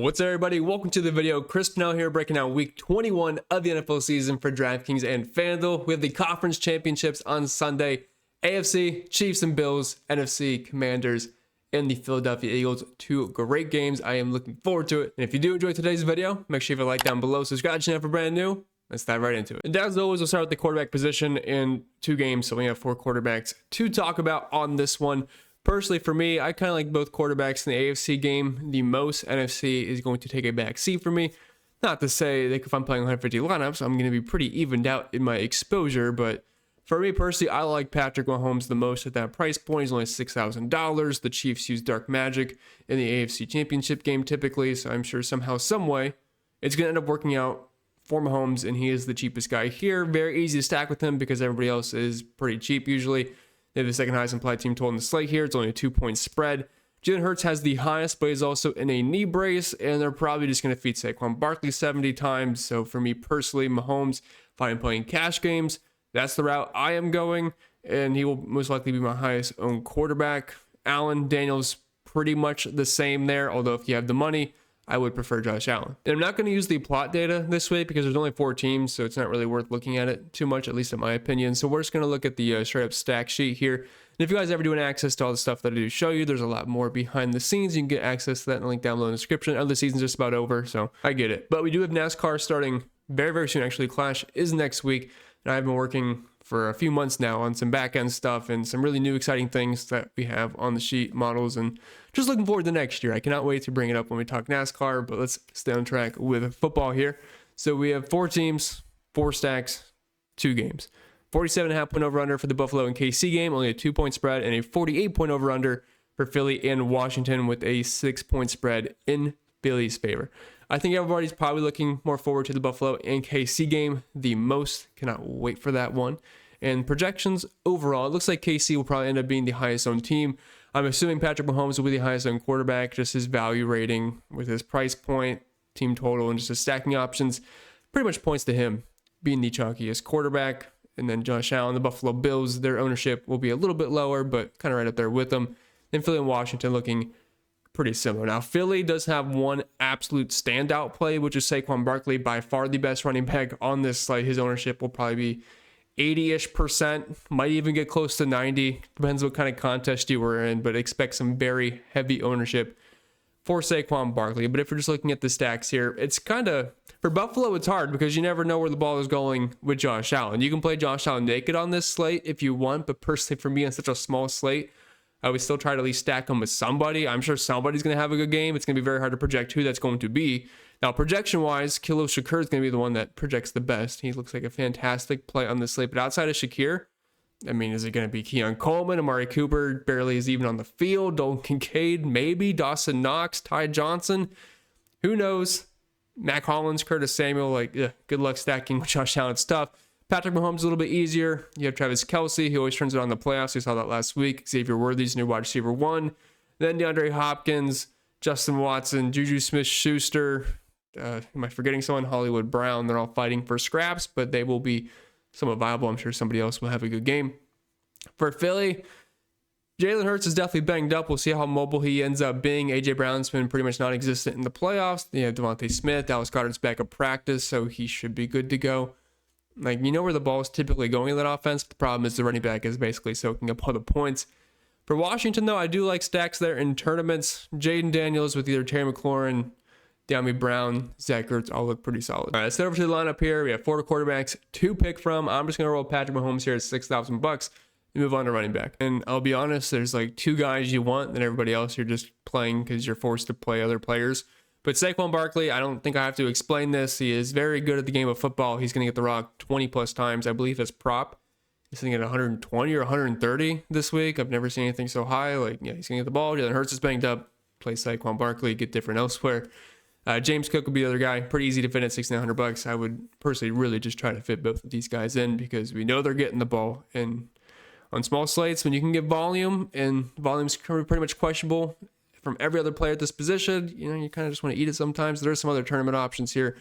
What's up, everybody? Welcome to the video. Chris Pennell here, breaking down week 21 of the NFL season for DraftKings and FanDuel. We have the conference championships on Sunday. AFC, Chiefs and Bills, NFC, Commanders, and the Philadelphia Eagles. Two great games. I am looking forward to it. And if you do enjoy today's video, make sure you leave a like down below. Subscribe to the channel if you're brand new. Let's dive right into it. And as always, we'll start with the quarterback position in two games. So we have four quarterbacks to talk about on this one. Personally, for me, I kind of like both quarterbacks in the AFC game the most. NFC is going to take a back seat for me. Not to say that if I'm playing 150 lineups, I'm going to be pretty evened out in my exposure. But for me personally, I like Patrick Mahomes the most at that price point. He's only $6,000. The Chiefs use dark magic in the AFC Championship game typically. So I'm sure somehow, some way, it's going to end up working out for Mahomes. And he is the cheapest guy here. Very easy to stack with him because everybody else is pretty cheap usually. They have the second highest implied team total in the slate here. It's only a 2-point spread. Jalen Hurts has the highest, but he's also in a knee brace, and they're probably just going to feed Saquon Barkley 70 times. So for me personally, Mahomes, if I'm playing cash games, that's the route I am going, and he will most likely be my highest owned quarterback. Allen, Daniels, pretty much the same there, although if you have the money, I would prefer Josh Allen. And I'm not going to use the plot data this week because there's only 4 teams, so it's not really worth looking at it too much, at least in my opinion. So we're just going to look at the straight up stack sheet here. And if you guys ever do want access to all the stuff that I do show you, there's a lot more behind the scenes. You can get access to that in the link down below in the description. The season's just about over, so I get it. But we do have NASCAR starting very, very soon. Actually, Clash is next week, and I've been working for a few months now on some back-end stuff and some really new exciting things that we have on the sheet, models, and just looking forward to next year. I cannot wait to bring it up when we talk NASCAR, but let's stay on track with football here. So we have 4 teams, 4 stacks, 2 games. 47.5 point over-under for the Buffalo and KC game, only a 2-point spread, and a 48-point over-under for Philly and Washington with a 6-point spread in Philly's favor. I think everybody's probably looking more forward to the Buffalo and KC game the most. Cannot wait for that one. And projections overall, it looks like KC will probably end up being the highest owned team. I'm assuming Patrick Mahomes will be the highest owned quarterback. Just his value rating with his price point, team total, and just his stacking options pretty much points to him being the chalkiest quarterback. And then Josh Allen, the Buffalo Bills, their ownership will be a little bit lower, but kind of right up there with them. Then Philly and Washington looking pretty similar. Now, Philly does have one absolute standout play, which is Saquon Barkley, by far the best running back on this slate. His ownership will probably be 80-ish%, might even get close to 90. Depends what kind of contest you were in, but expect some very heavy ownership for Saquon Barkley. But if you're just looking at the stacks here, it's kind of, for Buffalo, it's hard because you never know where the ball is going with Josh Allen. You can play Josh Allen naked on this slate if you want, but personally for me on such a small slate, I would still try to at least stack him with somebody. I'm sure somebody's going to have a good game. It's going to be very hard to project who that's going to be. Now, projection-wise, Khalil Shakir is going to be the one that projects the best. He looks like a fantastic play on this slate. But outside of Shakir, I mean, is it going to be Keon Coleman? Amari Cooper barely is even on the field. Dalton Kincaid, maybe. Dawson Knox, Ty Johnson. Who knows? Mac Hollins, Curtis Samuel. Good luck stacking with Josh Allen stuff. Patrick Mahomes a little bit easier. You have Travis Kelce. He always turns it on in the playoffs. We saw that last week. Xavier Worthy's new wide receiver 1. Then DeAndre Hopkins, Justin Watson, Juju Smith-Schuster. Am I forgetting someone? Hollywood Brown. They're all fighting for scraps, but they will be somewhat viable. I'm sure somebody else will have a good game. For Philly, Jalen Hurts is definitely banged up. We'll see how mobile he ends up being. A.J. Brown's been pretty much non-existent in the playoffs. You have Devontae Smith. Dallas Goedert's back at practice, so he should be good to go. You know where the ball is typically going in that offense. The problem is the running back is basically soaking up all the points. For Washington, though, I do like stacks there in tournaments. Jaden Daniels with either Terry McLaurin, De'Ami Brown, Zach Ertz all look pretty solid. All right, let's head over to the lineup here. We have 4 quarterbacks to pick from. I'm just going to roll Patrick Mahomes here at $6,000 and move on to running back. And I'll be honest, there's 2 guys you want, and everybody else you're just playing because you're forced to play other players. But Saquon Barkley, I don't think I have to explain this. He is very good at the game of football. He's going to get the rock 20-plus times, I believe, as prop. He's sitting at 120 or 130 this week. I've never seen anything so high. He's going to get the ball. Jalen Hurts is banged up. Play Saquon Barkley, get different elsewhere. James Cook would be the other guy. Pretty easy to fit at $6,900. I would personally really just try to fit both of these guys in because we know they're getting the ball. And on small slates, when you can get volume, and volume's pretty much questionable from every other player at this position, you kind of just want to eat it sometimes. There are some other tournament options here.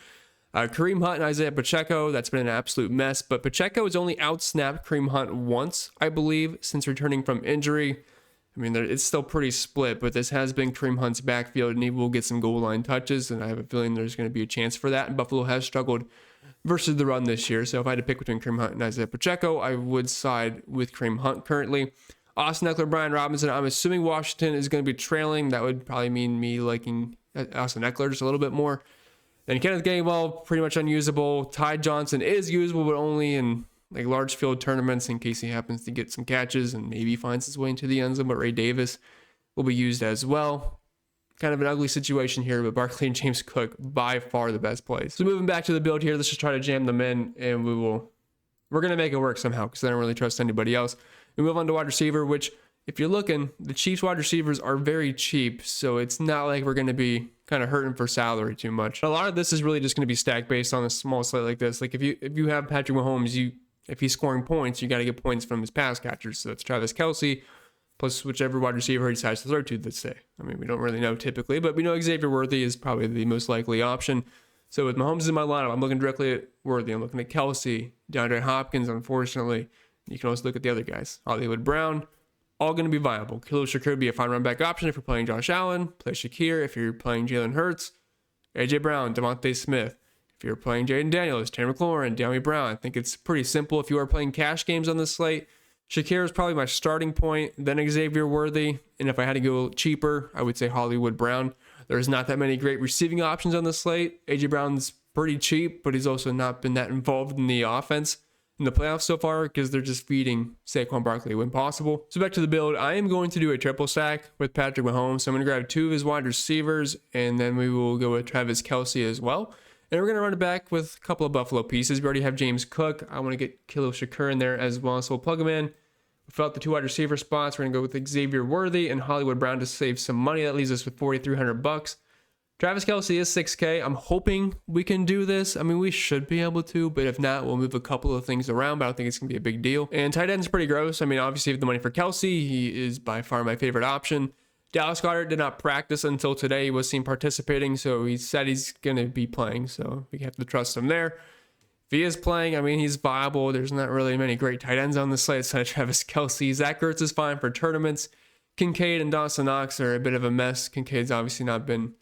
Kareem Hunt and Isaiah Pacheco, that's been an absolute mess. But Pacheco has only outsnapped Kareem Hunt once, I believe, since returning from injury. I mean, it's still pretty split, but this has been Kareem Hunt's backfield, and he will get some goal line touches, and I have a feeling there's going to be a chance for that. And Buffalo has struggled versus the run this year, so if I had to pick between Kareem Hunt and Isaiah Pacheco, I would side with Kareem Hunt currently. Austin Eckler, Brian Robinson, I'm assuming Washington is going to be trailing. That would probably mean me liking Austin Eckler just a little bit more. Then Kenneth Gainwell, pretty much unusable. Ty Johnson is usable, but only in like large field tournaments in case he happens to get some catches and maybe finds his way into the end zone. But Ray Davis will be used as well. Kind of an ugly situation here, but Barkley and James Cook by far the best plays. So moving back to the build here, let's just try to jam them in, and we're going to make it work somehow because I don't really trust anybody else. We move on to wide receiver, which if you're looking, the Chiefs wide receivers are very cheap, so it's not like we're going to be kind of hurting for salary too much. A lot of this is really just going to be stacked based on a small slate like this. Like if you have Patrick Mahomes, if he's scoring points, you got to get points from his pass catchers. So that's Travis Kelce plus whichever wide receiver he decides to throw to this day. I mean, we don't really know typically, but we know Xavier Worthy is probably the most likely option. So with Mahomes in my lineup, I'm looking directly at Worthy. I'm looking at Kelce, DeAndre Hopkins, unfortunately. You can also look at the other guys. Hollywood Brown, all going to be viable. Khalil Shakir would be a fine run back option if you're playing Josh Allen. Play Shakir if you're playing Jalen Hurts. A.J. Brown, Devontae Smith. If you're playing Jaden Daniels, Terry McLaurin, De'Ami Brown. I think it's pretty simple if you are playing cash games on this slate. Shakir is probably my starting point, then Xavier Worthy. And if I had to go cheaper, I would say Hollywood Brown. There's not that many great receiving options on the slate. A.J. Brown's pretty cheap, but he's also not been that involved in the offense in the playoffs so far because they're just feeding Saquon Barkley when possible. So back to the build, I am going to do a triple stack with Patrick Mahomes. So I'm going to grab two of his wide receivers, and then we will go with Travis Kelce as well. And we're going to run it back with a couple of Buffalo pieces. We already have James Cook. I want to get Khalil Shakir in there as well, so we'll plug him in. We fill out the two wide receiver spots. We're going to go with Xavier Worthy and Hollywood Brown to save some money. That leaves us with $4,300. Travis Kelce is $6K. I'm hoping we can do this. I mean, we should be able to, but if not, we'll move a couple of things around, but I don't think it's going to be a big deal. And tight end's pretty gross. I mean, obviously, if the money for Kelce, he is by far my favorite option. Dallas Goedert did not practice until today. He was seen participating, so he said he's going to be playing, so we have to trust him there. If he is playing, I mean, he's viable. There's not really many great tight ends on the slate outside of Travis Kelce. Zach Ertz is fine for tournaments. Kincaid and Dawson Knox are a bit of a mess. Kincaid's obviously not been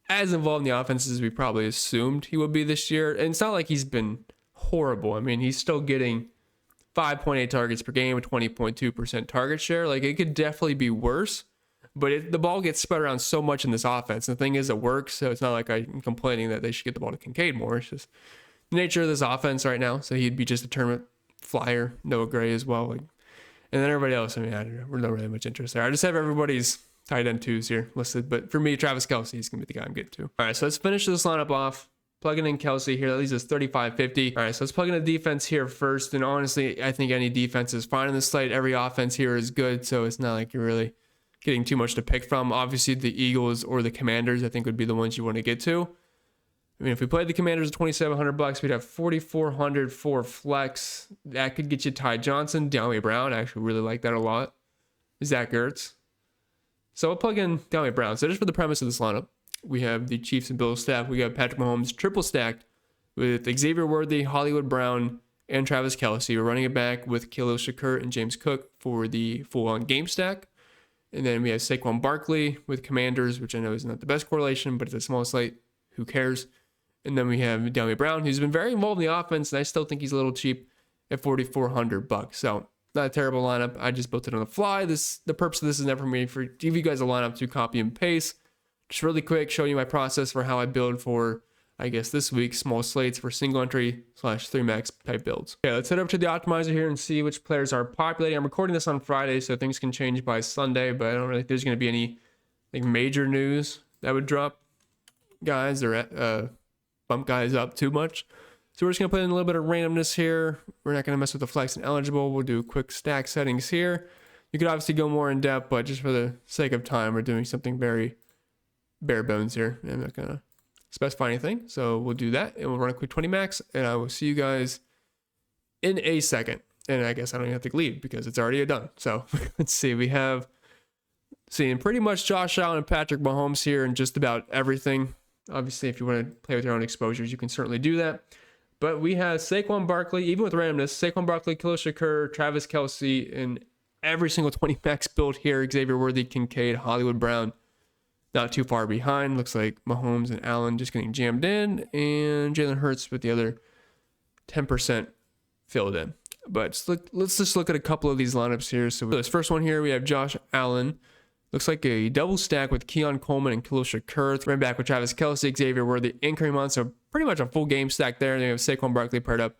as involved in the offense as we probably assumed he would be this year. And it's not like he's been horrible. I mean, he's still getting 5.8 targets per game with 20.2% target share. Like, it could definitely be worse, but the ball gets spread around so much in this offense. The thing is, it works, so it's not like I'm complaining that they should get the ball to Kincaid more. It's just the nature of this offense right now. So he'd be just a tournament flyer. Noah Gray as well. And then everybody else, I mean, we're not really much interest there. I just have everybody's tight end twos here listed, but for me, Travis Kelce is going to be the guy I'm getting to. All right, so let's finish this lineup off. Plugging in Kelce here, that leaves us $3,550. All right, so let's plug in a defense here first, and honestly, I think any defense is fine in this slate. Every offense here is good, so it's not like you're really getting too much to pick from. Obviously, the Eagles or the Commanders, I think, would be the ones you want to get to. I mean, if we played the Commanders at $2,700, we'd have $4,400 for flex. That could get you Ty Johnson, De'Ami Brown. I actually really like that a lot. Zach Ertz. So we'll plug in De'Ami Brown. So just for the premise of this lineup, we have the Chiefs and Bills staff. We got Patrick Mahomes triple stacked with Xavier Worthy, Hollywood Brown, and Travis Kelce. We're running it back with Khalil Shakir and James Cook for the full-on game stack. And then we have Saquon Barkley with Commanders, which I know is not the best correlation, but it's a small slate. Who cares? And then we have De'Ami Brown, who's been very involved in the offense, and I still think he's a little cheap at $4,400. So not a terrible lineup. I just built it on the fly. The purpose of this is never for me to give you guys a lineup to copy and paste. Just really quick, show you my process for how I build for, I guess, this week, small slates for single entry / 3-max type builds. Okay, let's head over to the optimizer here and see which players are populating. I'm recording this on Friday, so things can change by Sunday, but I don't really think there's going to be any major news that would drop guys or bump guys up too much. So we're just going to put in a little bit of randomness here. We're not going to mess with the flex and eligible. We'll do quick stack settings here. You could obviously go more in depth, but just for the sake of time, we're doing something very bare bones here. I'm not going to specify anything. So we'll do that, and we'll run a quick 20 max, and I will see you guys in a second. And I guess I don't even have to leave because it's already done. So let's see. We have seen pretty much Josh Allen and Patrick Mahomes here and just about everything. Obviously, if you want to play with your own exposures, you can certainly do that. But we have Saquon Barkley, even with randomness, Saquon Barkley, Khalil Shakir, Travis Kelce, and every single 20 max build here. Xavier Worthy, Kincaid, Hollywood Brown, not too far behind. Looks like Mahomes and Allen just getting jammed in, and Jalen Hurts with the other 10% filled in. But let's just look at a couple of these lineups here. So this first one here, we have Josh Allen. Looks like a double stack with Keon Coleman and Khalil Shakir. Right back with Travis Kelce, Xavier Worthy, and Kareem Hunt. So pretty much a full game stack there. They have Saquon Barkley paired up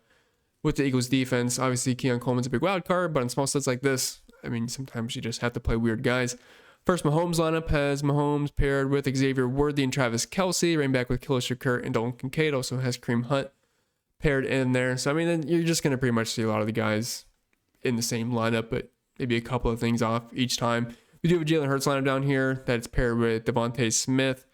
with the Eagles defense. Obviously, Keon Coleman's a big wild card, but in small sets like this, I mean, sometimes you just have to play weird guys. First Mahomes lineup has Mahomes paired with Xavier Worthy and Travis Kelce. Right back with Khalil Shakir and Dalton Kincaid. Also has Kareem Hunt paired in there. So, I mean, then you're just going to pretty much see a lot of the guys in the same lineup, but maybe a couple of things off each time. We do have a Jalen Hurts lineup down here that's paired with Devontae Smith.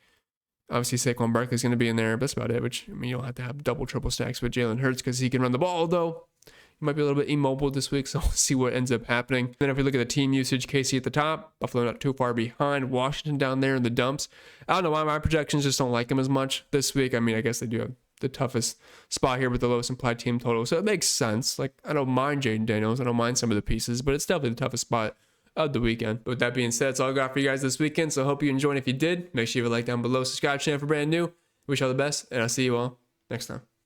Obviously, Saquon Barkley is going to be in there. But that's about it, which, I mean, you don't have to have double, triple stacks with Jalen Hurts because he can run the ball, though. He might be a little bit immobile this week, so we'll see what ends up happening. Then if we look at the team usage, KC at the top, Buffalo not too far behind, Washington down there in the dumps. I don't know why my projections just don't like him as much this week. I mean, I guess they do have the toughest spot here with the lowest implied team total, so it makes sense. Like, I don't mind Jaden Daniels, I don't mind some of the pieces, but it's definitely the toughest spot of the weekend. But with that being said, that's all I got for you guys this weekend, so I hope you enjoyed. If you did, make sure you leave a like down below, subscribe to the channel for brand new. Wish you all the best, and I'll see you all next time.